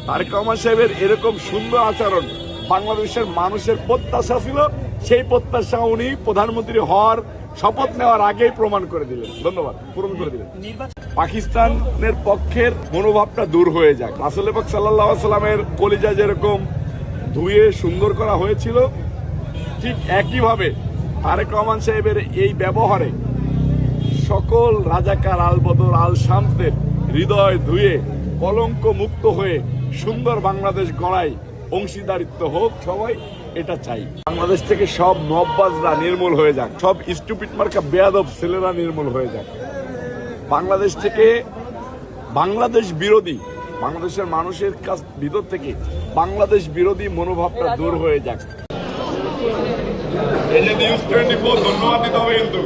তারেক রহমান সাহেবের এরকম সুন্দর আচরণ বাংলাদেশের মানুষের প্রত্যাশা ছিল, সেই প্রত্যাশা উনি প্রধানমন্ত্রী হওয়ার শপথ নেওয়ার আগেই প্রমাণ করে দিলেন। ধন্যবাদ, পূরণ করে দিলেন। পাকিস্তানের পক্ষের মনোভাবটা দূর হয়ে যাক। রাসূল পাক সাল্লাল্লাহু আলাইহি ওয়াসাল্লামের কলিজা যেরকম ধুয়ে সুন্দর করা হয়েছিল, ঠিক একইভাবে তারেক রহমান সাহেবের এই ব্যবহারে সকল রাজাকার আল বদর আল শামসদের হৃদয় ধুয়ে কলঙ্ক মুক্ত হয়ে সুন্দর বাংলাদেশ গড়ায় অংশীদারিত্ব হোক সবাই, এটা চাই। বাংলাদেশ থেকে সব নব্বাজরা নির্মূল হয়ে যাক, সব স্টুপিড মার্কা বেয়াদব ছেলেরা নির্মূল হয়ে যাক। বাংলাদেশ থেকে বাংলাদেশ বিরোধী, বাংলাদেশের মানুষের কাছ ভিতর থেকে বাংলাদেশ বিরোধী মনোভাবটা দূর হয়ে যাক। এই যে নিউজ 24 ধন্যবাদ দিতে হবে কিন্তু